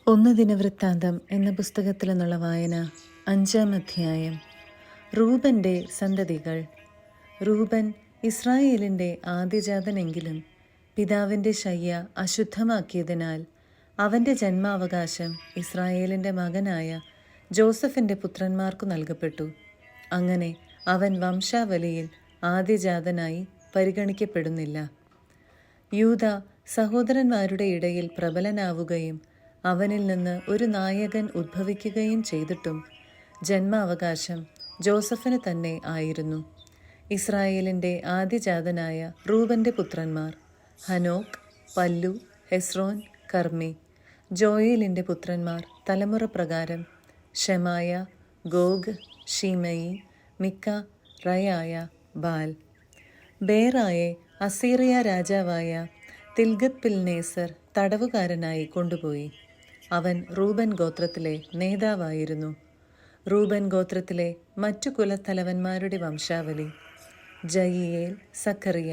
ഒന്ന് ദിനവൃത്താന്തം എന്ന പുസ്തകത്തിൽ നിന്നുള്ള വായന 5-ാം അധ്യായം. റൂബൻ്റെ സന്തതികൾ. റൂബൻ ഇസ്രായേലിൻ്റെ ആദ്യജാതനെങ്കിലും പിതാവിൻ്റെ ശയ്യ അശുദ്ധമാക്കിയതിനാൽ അവൻ്റെ ജന്മാവകാശം ഇസ്രായേലിൻ്റെ മകനായ ജോസഫിൻ്റെ പുത്രന്മാർക്കു നൽകപ്പെട്ടു. അങ്ങനെ അവൻ വംശാവലിയിൽ ആദ്യജാതനായി പരിഗണിക്കപ്പെടുന്നില്ല. യൂദ സഹോദരന്മാരുടെ ഇടയിൽ പ്രബലനാവുകയും അവനിൽ നിന്ന് ഒരു നായകൻ ഉദ്ഭവിക്കുകയും ചെയ്തിട്ടും ജന്മാവകാശം ജോസഫിന് തന്നെ ആയിരുന്നു. ഇസ്രായേലിൻ്റെ ആദ്യജാതനായ റൂബൻ്റെ പുത്രന്മാർ ഹനോക്ക്, പല്ലു, ഹെസ്രോൻ, കർമ്മി. ജോയേലിൻ്റെ പുത്രന്മാർ തലമുറ പ്രകാരം ഷെമായ, ഗോഗ്, ഷീമയി, മിക്ക, റയായ, ബാൽ. ബേറായെ അസീറിയ രാജാവായ തിൽഗത് പിൽനേസർ തടവുകാരനായി കൊണ്ടുപോയി. അവൻ റൂബൻ ഗോത്രത്തിലെ നേതാവായിരുന്നു. റൂബൻ ഗോത്രത്തിലെ മറ്റു കുലത്തലവന്മാരുടെ വംശാവലി: ജയിയേൽ, സക്കറിയ.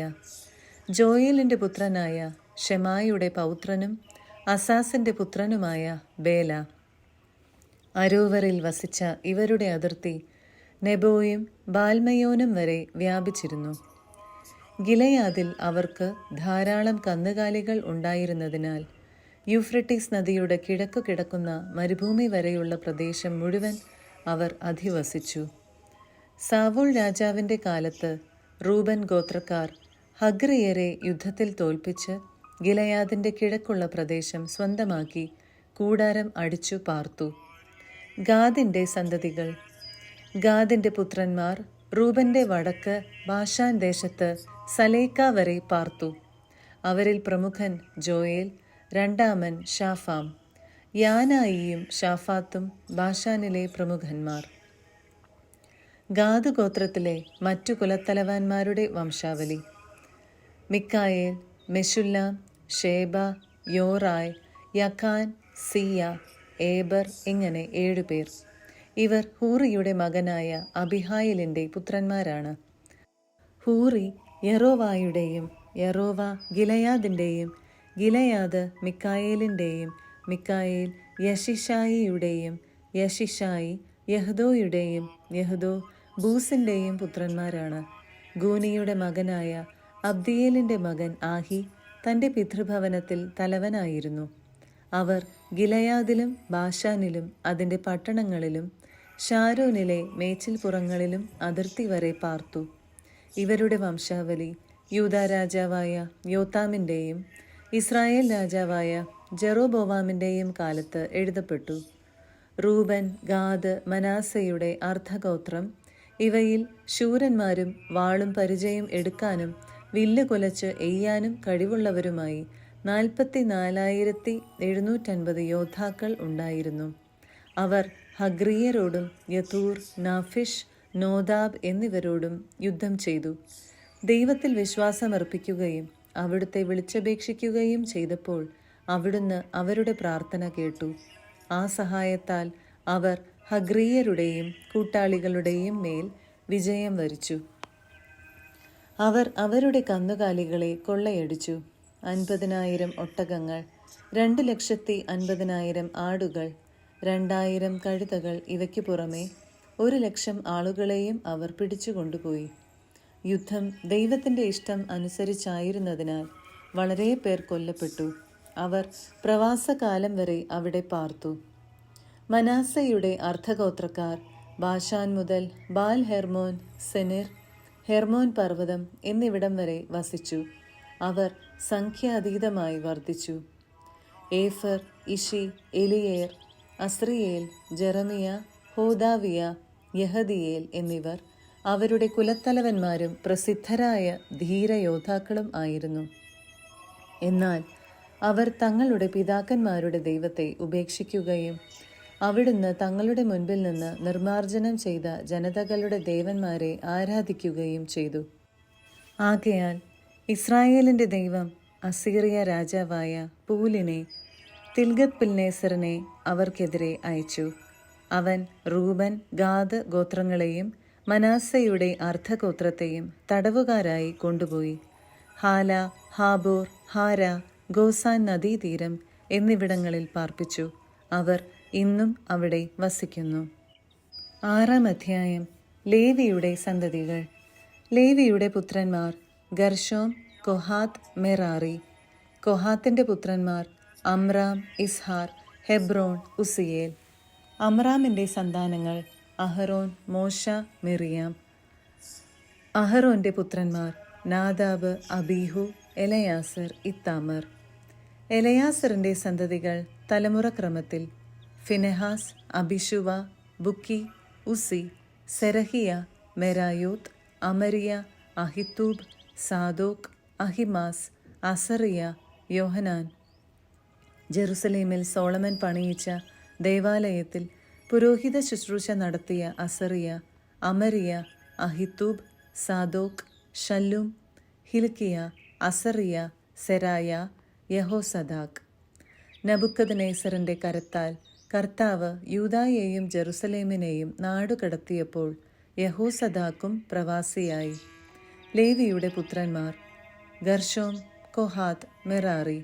ജോയേലിൻ്റെ പുത്രനായ ഷെമായുടെ പൗത്രനും അസാസിൻ്റെ പുത്രനുമായ ബേല. അരോവറിൽ വസിച്ച ഇവരുടെ അതിർത്തി നെബോയും ബാൽമയോനും വരെ വ്യാപിച്ചിരുന്നു. ഗിലെയാദിൽ അവർക്ക് ധാരാളം കന്നുകാലികൾ ഉണ്ടായിരുന്നതിനാൽ യൂഫ്രട്ടീസ് നദിയുടെ കിഴക്കു കിടക്കുന്ന മരുഭൂമി വരെയുള്ള പ്രദേശം മുഴുവൻ അവർ അധിവസിച്ചു. സാവൂൾ രാജാവിൻ്റെ കാലത്ത് റൂബൻ ഗോത്രക്കാർ ഹഗ്രിയരെ യുദ്ധത്തിൽ തോൽപ്പിച്ച് ഗിലെയാദിൻ്റെ കിഴക്കുള്ള പ്രദേശം സ്വന്തമാക്കി കൂടാരം അടിച്ചു പാർത്തു. ഗാദിൻ്റെ സന്തതികൾ. ഗാദിൻ്റെ പുത്രന്മാർ റൂബൻ്റെ വടക്ക് ബാഷാൻ ദേശത്ത് സലേക്ക വരെ പാർത്തു. അവരിൽ പ്രമുഖൻ ജോയേൽ, രണ്ടാമൻ ഷാഫാം. യാനായിയും ഷാഫാത്തും ബാഷാനിലെ പ്രമുഖന്മാർ. ഗാദ് ഗോത്രത്തിലെ മറ്റു കുലത്തലവന്മാരുടെ വംശാവലി: മിക്കായേൽ, മെശുല്ലാം, ഷേബ, യോറായ്, യഖാൻ, സിയ, ഏബർ, ഇങ്ങനെ 7 പേർ. ഇവർ ഹൂറിയുടെ മകനായ അബിഹായിലിൻ്റെ പുത്രന്മാരാണ്. ഹൂറി യറോവായുടെയും യറോവ ഗിലെയാദിൻ്റെയും ഗിലെയാദ് മിക്കായേലിൻ്റെയും മിക്കായേൽ യഷിഷായിയുടെയും യഷിഷായി യഹ്ദോയുടെയും യഹ്ദോ ബൂസിൻ്റെയും പുത്രന്മാരാണ്. ഗൂനിയുടെ മകനായ അബ്ദിയേലിൻ്റെ മകൻ ആഹി തൻ്റെ പിതൃഭവനത്തിൽ തലവനായിരുന്നു. അവർ ഗിലെയാദിലും ബാഷാനിലും അതിൻ്റെ പട്ടണങ്ങളിലും ഷാരോനിലെ മേച്ചിൽപ്പുറങ്ങളിലും അതിർത്തി വരെ പാർത്തു. ഇവരുടെ വംശാവലി യൂദാ രാജാവായ യോത്താമിൻ്റെയും ഇസ്രായേൽ രാജാവായ ജെറോബോവാമിൻ്റെയും കാലത്ത് എഴുതപ്പെട്ടു. റൂബൻ, ഗാദ്, മനാസയുടെ അർദ്ധഗോത്രം. ഇവയിൽ ശൂരന്മാരും വാളും പരിചയം എടുക്കാനും വില്ല് കുലച്ച് എയ്യാനും കഴിവുള്ളവരുമായി 44,750 യോദ്ധാക്കൾ ഉണ്ടായിരുന്നു. അവർ ഹഗ്രിയരോടും യതൂർ, നാഫിഷ്, നോദാബ് എന്നിവരോടും യുദ്ധം ചെയ്തു. ദൈവത്തിൽ വിശ്വാസമർപ്പിക്കുകയും അവിടുത്തെ വിളിച്ചപേക്ഷിക്കുകയും ചെയ്തപ്പോൾ അവിടുന്ന് അവരുടെ പ്രാർത്ഥന കേട്ടു. ആ സഹായത്താൽ അവർ ഹഗ്രിയരുടെയും കൂട്ടാളികളുടെയും മേൽ വിജയം വരിച്ചു. അവർ അവരുടെ കന്നുകാലികളെ കൊള്ളയടിച്ചു. 50,000 ഒട്ടകങ്ങൾ, 2,50,000 ആടുകൾ, 2,000 കഴുതകൾ. ഇവയ്ക്ക് പുറമെ 1,00,000 ആളുകളെയും അവർ പിടിച്ചുകൊണ്ടുപോയി. യുദ്ധം ദൈവത്തിൻ്റെ ഇഷ്ടം അനുസരിച്ചായിരുന്നതിനാൽ വളരെ പേർ കൊല്ലപ്പെട്ടു. അവർ പ്രവാസകാലം വരെ അവിടെ പാർത്തു. മനാസയുടെ അർദ്ധഗോത്രക്കാർ ബാഷാൻ മുതൽ ബാൽ ഹെർമോൻ, സെനിർ, ഹെർമോൻ പർവ്വതം എന്നിവിടം വരെ വസിച്ചു. അവർ സംഖ്യാതീതമായി വർദ്ധിച്ചു. ഏഫർ, ഇഷി, എലിയേർ, അസ്രിയേൽ, ജെറമിയ, ഹോദാവിയ, യഹദിയേൽ എന്നിവർ അവരുടെ കുലത്തലവന്മാരും പ്രസിദ്ധരായ ധീരയോദ്ധാക്കളും ആയിരുന്നു. എന്നാൽ അവർ തങ്ങളുടെ പിതാക്കന്മാരുടെ ദൈവത്തെ ഉപേക്ഷിക്കുകയും അവിടുന്ന് തങ്ങളുടെ മുൻപിൽ നിന്ന് നിർമ്മാർജ്ജനം ചെയ്ത ജനതകളുടെ ദേവന്മാരെ ആരാധിക്കുകയും ചെയ്തു. ആകയാൽ ഇസ്രായേലിൻ്റെ ദൈവം അസീറിയ രാജാവായ പൂലിനെ, തിൽഗത് പിൽനേസറിനെ അവർക്കെതിരെ അയച്ചു. അവൻ റൂബൻ, ഗാദ് ഗോത്രങ്ങളെയും മനാസയുടെ അർദ്ധഗോത്രത്തെയും തടവുകാരായി കൊണ്ടുപോയി. ഹാല, ഹാബോർ, ഹാര, ഗോസാൻ നദീതീരം എന്നിവിടങ്ങളിൽ പാർപ്പിച്ചു. അവർ ഇന്നും അവിടെ വസിക്കുന്നു. 6-ാം അധ്യായം. ലേവിയുടെ സന്തതികൾ. ലേവിയുടെ പുത്രന്മാർ ഗർശോം, കൊഹാത്ത്, മെറാറി. കൊഹാത്തിന്റെ പുത്രന്മാർ അമ്രാം, ഇസ്ഹാർ, ഹെബ്രോൺ, ഉസിയേൽ. അമ്രാമിന്റെ സന്താനങ്ങൾ അഹരോൻ, മോശ, മിറിയാം. അഹരോന്റെ പുത്രന്മാർ നാദാബ്, അബീഹു, എലയാസർ, ഇത്താമർ. എലയാസറിന്റെ സന്തതികൾ തലമുറക്രമത്തിൽ ഫിനെഹാസ്, അബിഷുവ, ബുക്കി, ഉസി, സെരഹിയ, മെരായോത്ത്, അമരിയ, അഹിത്തൂബ്, സാദോക്ക്, അഹിമാസ്, അസറിയ, യോഹനാൻ. ജെറുസലേമിൽ സോളമൻ പണിയിച്ച ദേവാലയത്തിൽ പുരോഹിത ശുശ്രൂഷ നടത്തിയ അസറിയ, അമരിയ, അഹിത്തൂബ്, സാദോക്ക്, ഷല്ലൂം, ഹിൽക്കിയ, അസറിയ, സെരായ, യഹോസദാക്ക്. നബുക്കദ്നേസറിന്റെ കരത്താൽ കർത്താവ് യൂദായെയും ജെറുസലേമിനെയും നാടുകടത്തിയപ്പോൾ യഹോസദാക്കും പ്രവാസിയായി. ലേവിയുടെ പുത്രന്മാർ ഗർശോം, കൊഹാത്ത്, മെറാറി.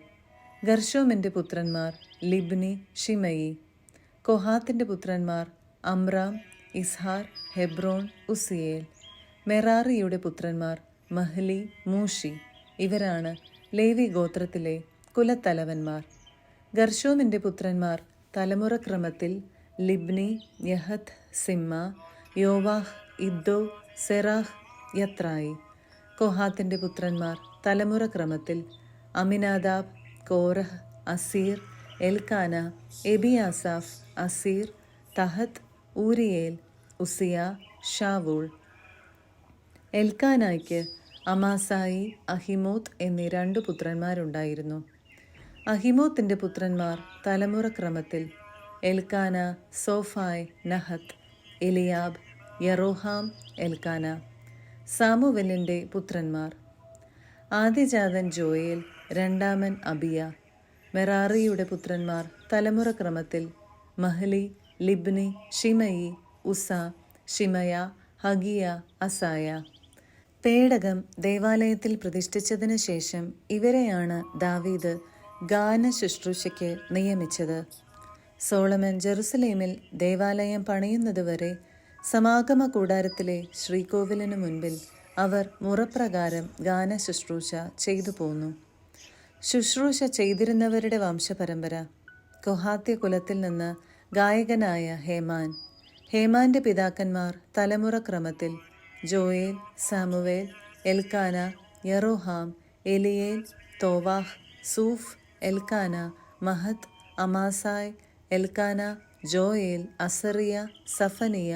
ഗർശോമിന്റെ പുത്രന്മാർ ലിബ്നി, ഷിമയി. കൊഹാത്തിന്റെ പുത്രന്മാർ അമ്രാം, ഇസ്ഹാർ, ഹെബ്രോൺ, ഉസിയേൽ. മെറാറിയുടെ പുത്രന്മാർ മഹ്ലി, മൂഷി. ഇവരാണ് ലേവി ഗോത്രത്തിലെ കുലത്തലവന്മാർ. ഗർശോമിന്റെ പുത്രന്മാർ തലമുറക്രമത്തിൽ ലിബ്നി, യഹത്ത്, സിമ്മ, യോവാഹ്, ഇദ്ദോ, സെറാഹ്, യത്രായി. കൊഹാത്തിന്റെ പുത്രന്മാർ തലമുറക്രമത്തിൽ അമിനാദാബ്, കോരഹ്, അസീർ, എൽക്കാന, എബിയാസാഫ്, അസീർ, തഹത്ത്, ഊരിയേൽ, ഉസിയ, ഷാവൂൾ. എൽക്കാനായ്ക്ക് അമാസായി, അഹിമോത്ത് എന്നീ 2 പുത്രന്മാരുണ്ടായിരുന്നു. അഹിമോത്തിന്റെ പുത്രന്മാർ തലമുറക്രമത്തിൽ എൽക്കാന, സോഫായ്, നഹത്ത്, എലിയാബ്, യറോഹാം, എൽക്കാന. സാമുവലിന്റെ പുത്രന്മാർ ആദ്യജാതൻ ജോയേൽ, രണ്ടാമൻ അബിയ. മെറാറിയുടെ പുത്രന്മാർ തലമുറക്രമത്തിൽ മഹ്ലി, ലിബ്നി, ഷിമയി, ഉസ, ഷിമയ, ഹഗിയ, അസായ. പേടകം ദേവാലയത്തിൽ പ്രതിഷ്ഠിച്ചതിനു ശേഷം ഇവരെയാണ് ദാവീദ് ഗാന ശുശ്രൂഷയ്ക്ക് നിയമിച്ചത്. സോളമൻ ജെറുസലേമിൽ ദേവാലയം പണിയുന്നതുവരെ സമാഗമ കൂടാരത്തിലെ ശ്രീകോവിലിനു മുൻപിൽ അവർ മുറപ്രകാരം ഗാന ശുശ്രൂഷ ചെയ്തു പോന്നു. ശുശ്രൂഷ ചെയ്തിരുന്നവരുടെ വംശപരമ്പര. കൊഹാത്യ കുലത്തിൽ നിന്ന് ഗായകനായ ഹേമാൻ. ഹേമാന്റെ പിതാക്കന്മാർ തലമുറക്രമത്തിൽ ജോയേൽ, സാമുവേൽ, എൽക്കാന, യറോഹാം, എലിയേൽ, തോവാഹ്, സൂഫ്, എൽക്കാന, മഹത്ത്, അമാസായ്, എൽക്കാന, ജോയേൽ, അസറിയ, സഫനിയ,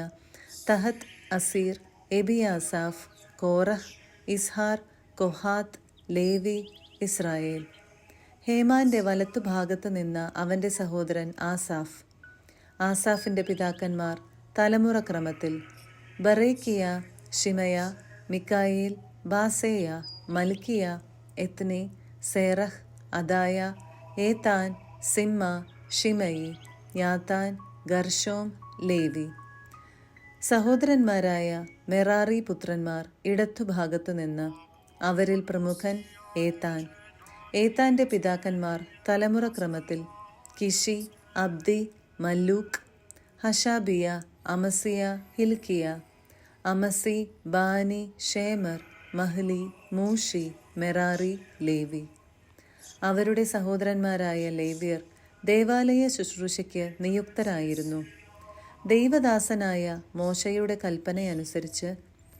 തഹത്ത്, അസീർ, എബിയാസാഫ്, കോറഹ്, ഇസ്ഹാർ, കൊഹാത്ത്, ലേവി, ഇസ്രായേൽ. ഹേമാന്റെ വലത്തുഭാഗത്ത് നിന്ന അവന്റെ സഹോദരൻ ആസാഫ്. ആസാഫിന്റെ പിതാക്കന്മാർ തലമുറക്രമത്തിൽ ബറേക്കിയ, ഷിമയ, മിക്കായേൽ, ബാസേയ, മൽക്കിയ, എത്നി, സേറഹ്, അദായ, ഏതാൻ, സിമ്മ, ഷിമയി, യാതാൻ, ഗർശോം, ലേവി. സഹോദരന്മാരായ മെറാറി പുത്രന്മാർ ഇടത്തുഭാഗത്തു നിന്ന്. അവരിൽ പ്രമുഖൻ ഏതാൻ. ഏതാന്റെ പിതാക്കന്മാർ തലമുറക്രമത്തിൽ കിഷി, അബ്ദി, മല്ലൂക്ക്, ഹഷാബിയ, അമസിയ, ഹിൽക്കിയ. അമസി, ബാനി, ഷേമർ, മഹ്ലി, മൂഷി, മെറാറി, ലേവി. അവരുടെ സഹോദരന്മാരായ ലേവ്യർ ദേവാലയ ശുശ്രൂഷയ്ക്ക് നിയുക്തരായിരുന്നു. ദൈവദാസനായ മോശയുടെ കൽപ്പനയനുസരിച്ച്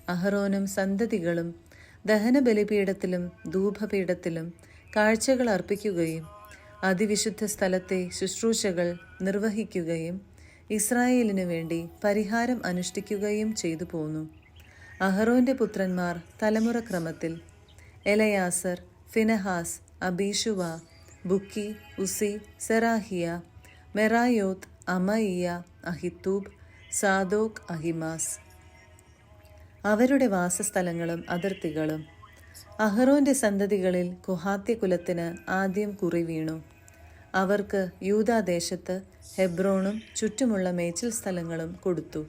അഹറോനും സന്തതികളും ദഹനബലിപീഠത്തിലും ധൂപപീഠത്തിലും കാഴ്ചകൾ അർപ്പിക്കുകയും അതിവിശുദ്ധ സ്ഥലത്തെ ശുശ്രൂഷകൾ നിർവഹിക്കുകയും ഇസ്രായേലിനു വേണ്ടി പരിഹാരം അനുഷ്ഠിക്കുകയും ചെയ്തു പോന്നു. അഹറോന്റെ പുത്രന്മാർ തലമുറക്രമത്തിൽ എലയാസർ, ഫിനെഹാസ്, അബീഷുവ, ബുക്കി, ഉസി, സെറാഹിയ, മെറായോത്ത്, അമയിയ, അഹിത്തൂബ്, സാദോക്ക്, അഹിമാസ്. അവരുടെ വാസസ്ഥലങ്ങളും അതിർത്തികളും. അഹറോന്റെ സന്തതികളിൽ കൊഹാത്യ കുലത്തിന് ആദ്യം കുറി വീണു. അവർക്ക് യൂദാദേശത്ത് ഹെബ്രോണും ചുറ്റുമുള്ള മേച്ചിൽ സ്ഥലങ്ങളും കൊടുത്തു.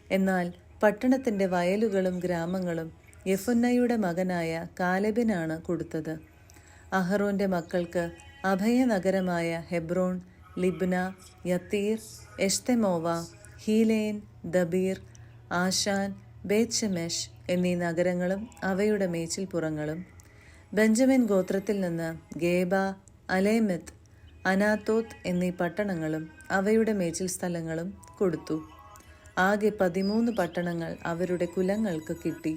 എന്നാൽ പട്ടണത്തിന്റെ വയലുകളും ഗ്രാമങ്ങളും യെഫുന്നയുടെ മകനായ കാലെബിനാണ് കൊടുത്തത്. അഹറോന്റെ മക്കൾക്ക് അഭയനഗരമായ ഹെബ്രോൺ ലിബ്ന, യത്തീർ, എഷ്തെമോവ, ഹീലേൻ, ദബീർ, ആശാൻ, ബേത്ത്ശെമെഷ് എന്നീ നഗരങ്ങളും അവയുടെ മേച്ചിൽപ്പുറങ്ങളും. ബെഞ്ചമിൻ ഗോത്രത്തിൽ നിന്ന് ഗേബ, അലേമെത്ത്, അനാത്തോത്ത് എന്നീ പട്ടണങ്ങളും അവയുടെ മേച്ചിൽ സ്ഥലങ്ങളും കൊടുത്തു. ആകെ 13 പട്ടണങ്ങൾ അവരുടെ കുലങ്ങൾക്ക് കിട്ടി.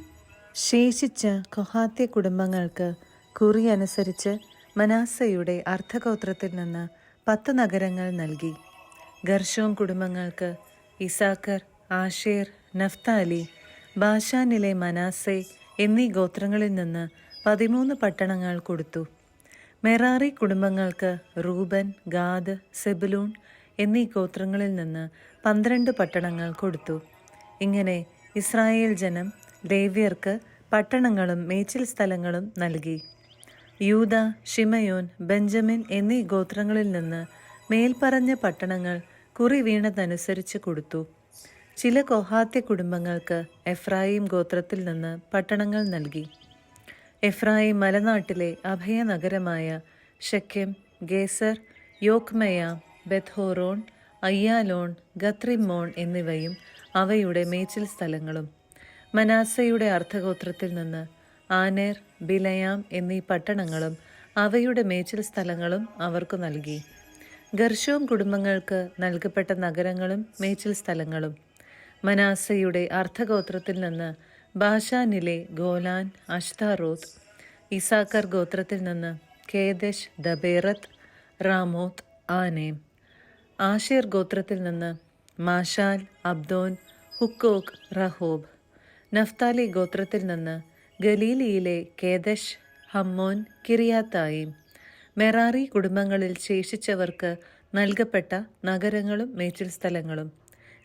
ശേഷിച്ച കൊഹാത്യ കുടുംബങ്ങൾക്ക് കുറി അനുസരിച്ച് മനാസയുടെ അർദ്ധഗോത്രത്തിൽ നിന്ന് 10 നഗരങ്ങൾ നൽകി. ഗർശോം കുടുംബങ്ങൾക്ക് ഇസാക്കർ, ആഷേർ, നഫ്താലി, ബാശാനിലെ മനാസെ എന്നീ ഗോത്രങ്ങളിൽ നിന്ന് 13 പട്ടണങ്ങൾ കൊടുത്തു. മെറാറി കുടുംബങ്ങൾക്ക് റൂബൻ, ഗാദ്, സെബുലൂൺ എന്നീ ഗോത്രങ്ങളിൽ നിന്ന് 12 പട്ടണങ്ങൾ കൊടുത്തു. ഇങ്ങനെ ഇസ്രായേൽ ജനം ലേവ്യർക്ക് പട്ടണങ്ങളും മേച്ചിൽ സ്ഥലങ്ങളും നൽകി. യൂദ, ശിമയോൻ, ബെഞ്ചമിൻ എന്നീ ഗോത്രങ്ങളിൽ നിന്ന് മേൽപ്പറഞ്ഞ പട്ടണങ്ങൾ കുറി വീണതനുസരിച്ച് കൊടുത്തു. ചില കൊഹാത്യ കുടുംബങ്ങൾക്ക് എഫ്രായിം ഗോത്രത്തിൽ നിന്ന് പട്ടണങ്ങൾ നൽകി. എഫ്രായിം മലനാട്ടിലെ അഭയനഗരമായ ഷെക്കെം, ഗേസർ, യോക്മെയാം, ബെത്ത്ഹോറോൺ, അയ്യാലോൺ, ഗത്രിമ്മോൺ എന്നിവയും അവയുടെ മേച്ചിൽ സ്ഥലങ്ങളും. മനാസയുടെ അർദ്ധഗോത്രത്തിൽ നിന്ന് ആനേർ, ബിലയാം എന്നീ പട്ടണങ്ങളും അവയുടെ മേച്ചിൽ സ്ഥലങ്ങളും അവർക്ക് നൽകി. ഗർശോം കുടുംബങ്ങൾക്ക് നൽകപ്പെട്ട നഗരങ്ങളും മേച്ചിൽ സ്ഥലങ്ങളും. മനാസയുടെ അർദ്ധഗോത്രത്തിൽ നിന്ന് ബാശാനിലെ ഗോലാൻ, അഷ്താറോത്ത്. ഇസാക്കർ ഗോത്രത്തിൽ നിന്ന് കേദെഷ്, ദബേറത്ത്, റാമോത്ത്, ആനേം. ആഷേർ ഗോത്രത്തിൽ നിന്ന് മാഷാൽ, അബ്ദോൻ, ഹുക്കോക്ക്, റഹോബ്. നഫ്താലി ഗോത്രത്തിൽ നിന്ന് ഗലീലിയിലെ കേദെഷ്, ഹമ്മോൻ, കിരിയാത്തായിം. മെറാറി കുടുംബങ്ങളിൽ ശേഷിച്ചവർക്ക് നൽകപ്പെട്ട നഗരങ്ങളും മേച്ചിൽ സ്ഥലങ്ങളും.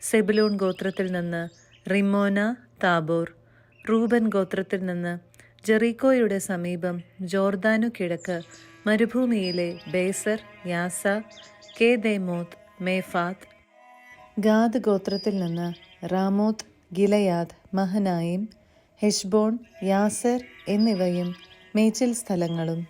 സെബുലൂൺ ഗോത്രത്തിൽ നിന്ന് റിമ്മോന, താബോർ. റൂബൻ ഗോത്രത്തിൽ നിന്ന് ജെറീക്കോയുടെ സമീപം ജോർദാനു കിഴക്ക് മരുഭൂമിയിലെ ബേസർ, യാസ, കേദേമോത്ത്, മേഫാത്ത്. ഗാദ് ഗോത്രത്തിൽ നിന്ന് റാമോത്ത്, ഗിലയാദ്, മഹനായിം, ഹെഷ്ബോൺ, യാസർ എന്നിവയും മേച്ചിൽ സ്ഥലങ്ങളും.